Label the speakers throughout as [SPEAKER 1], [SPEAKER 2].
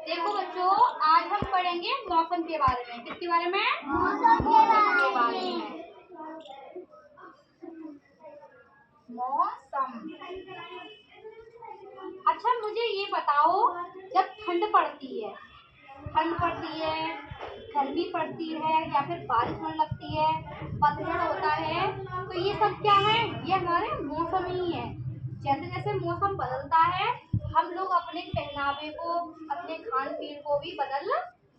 [SPEAKER 1] देखो बच्चों, आज हम पढ़ेंगे मौसम के बारे में। किसके बारे में?
[SPEAKER 2] मौसम के बारे में।
[SPEAKER 1] मौसम। अच्छा, मुझे ये बताओ, जब ठंड पड़ती है, गर्मी पड़ती है या फिर बारिश होने लगती है, पतझड़ होता है, तो ये सब क्या है? ये हमारे मौसम ही है। जैसे जैसे मौसम बदलता है, हम लोग अपने पहनावे को, अपने खान पीन को भी बदल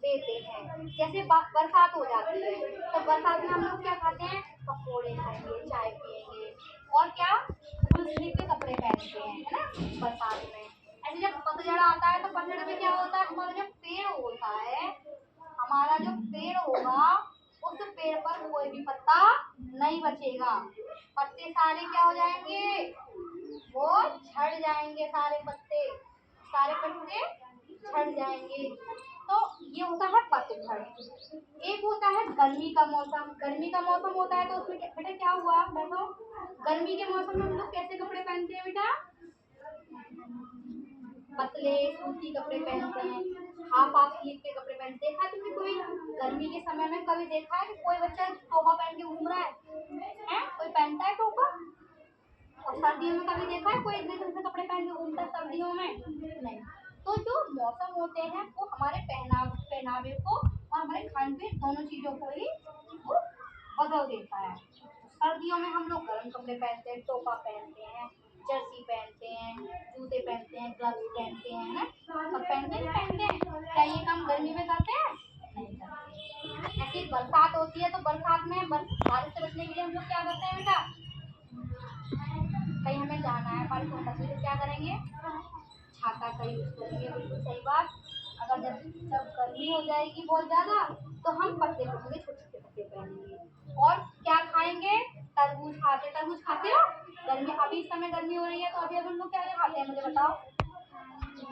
[SPEAKER 1] देते हैं। जैसे बरसात हो जाती है, तो बरसात में हम लोग क्या खाते हैं? पकौड़े खाएंगे, चाय पियेंगे, और क्या, फुल स्लीव के कपड़े पहनते हैं, है ना, बरसात में। ऐसे जब पतझड़ आता है, तो पतझड़ में क्या होता है? हमारा जो पेड़ होगा, उस पेड़ पर कोई भी पत्ता नहीं बचेगा। पत्ते सारे क्या हो जाएंगे? वो झड़ जाएंगे। सारे पत्ते झड़ जाएंगे। तो ये होता है पतझड़। एक होता है गर्मी का मौसम। गर्मी का मौसम होता है तो उसमें बेटा क्या हुआ? देखो, गर्मी के मौसम में हम लोग कैसे कपड़े पहनते हैं बेटा? पतले सूती कपड़े पहनते हैं, हाफ स्लीव के कपड़े पहनते हैं। देखा तुमने कोई गर्मी के समय में कभी देखा है कि कोई बच्चा टोपा पहन के घूम रहा है? कोई पहनता है टोपा? और सर्दियों में कभी देखा है कोई इतने ढंग से कपड़े पहन के घूमता है सर्दियों में? नहीं। तो जो मौसम होते हैं वो हमारे पहनावे को और हमारे खान पीन दोनों चीजों को ही वो बदल देता है। सर्दियों में हम लोग गर्म कपड़े पहनते हैं, टोपा पहनते हैं, जर्सी पहनते हैं, जूते पहनते हैं, ग्लव्स पहनते हैं, ना, सब पहनते हैं। क्या ये काम गर्मी में करते हैं? नहीं करते। ऐसी बरसात होती है, तो बरसात में बारिश से बचने के लिए हम लोग क्या करते हैं बेटा? कहीं हमें जाना है, बारिश होने लगती है, तो क्या करेंगे? छाता का यूज करेंगे। बिल्कुल सही बात। अगर जब गर्मी हो जाएगी बहुत ज्यादा, तो हम पतले कपड़े, छोटे छोटे कपड़े पहनेंगे। और क्या खाएंगे? तरबूज खाते हो? गर्मी, अभी इस समय गर्मी हो रही है, तो अभी हम लोग क्या क्या खाते हैं, मुझे बताओ?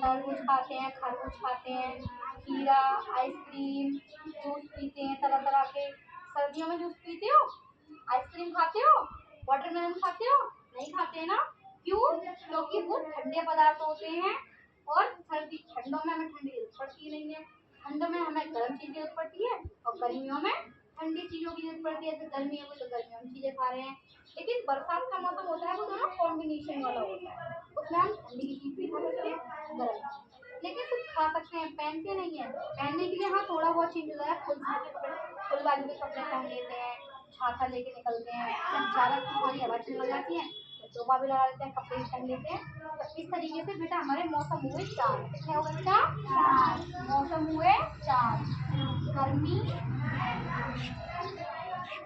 [SPEAKER 1] तरबूज खाते हैं, खरबूज खाते हैं, खीरा, आइसक्रीम, जूस पीते हैं तरह तरह के। सर्दियों में जूस पीते हो? आइसक्रीम खाते हो? वाटरमेलन खाते हो? नहीं खाते ना? क्यों? क्योंकि वो ठंडे पदार्थ होते हैं, और ठंडों में हमें ठंडी जरूरत पड़ती नहीं है। ठंडों में हमें गर्म चीजें जरूरत पड़ती है, और गर्मियों में ठंडी चीजों की जरूरत पड़ती है। जैसे गर्मियों में तो गर्मियों में चीजें खा रहे हैं। लेकिन बरसात का मौसम होता है, वो दोनों कॉम्बिनेशन वाला होता है। उसमें हम ठंडी की चीज भी खा सकते हैं, गर्म। लेकिन सिर्फ खा सकते हैं, पहनते नहीं है। पहनने के लिए हाँ थोड़ा बहुत चेंज होता है। फुल बाजू के कपड़े पहन लेते हैं, छाता लेके निकलते हैं। जब ज्यादा तुम्हारी हवा चलने लग जाती है, तो टोपा भी लगा लेते हैं, कपड़े भी पहन लेते हैं। तो इस तरीके से बेटा हमारे मौसम हुए 4। कितने हो गए बेटा? 4 मौसम हुए। 4। गर्मी,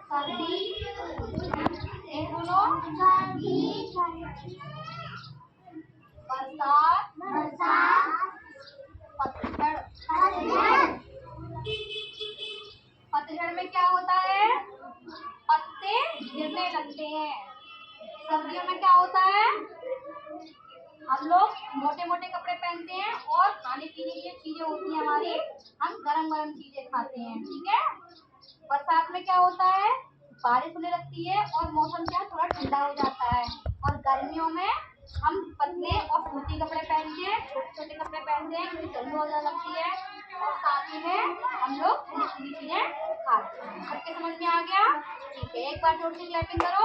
[SPEAKER 1] सर्दी, एक बोलो, बरसात, पतझड़। पतझड़ में क्या होता है? पत्ते गिरने लगते हैं। सर्दियों में क्या होता है? हम लोग मोटे मोटे कपड़े पहनते हैं, और खाने पीने की चीजें होती हैं हमारी, हम गरम गरम चीजें खाते हैं। ठीक है। बरसात में क्या होता है? बारिश होने लगती है, और मौसम क्या थोड़ा ठंडा हो जाता है। और गर्मियों में हम पतले और सूती कपड़े पहनते हैं, छोटे छोटे कपड़े पहनते हैं, क्योंकि गर्मी बहुत ज्यादा लगती है। और साथ ही में हम लोग ठंडी ठंडी चीजें खाते हैं। सबके समझ में आ गया? ठीक है, एक बार जोर से क्लैपिंग करो।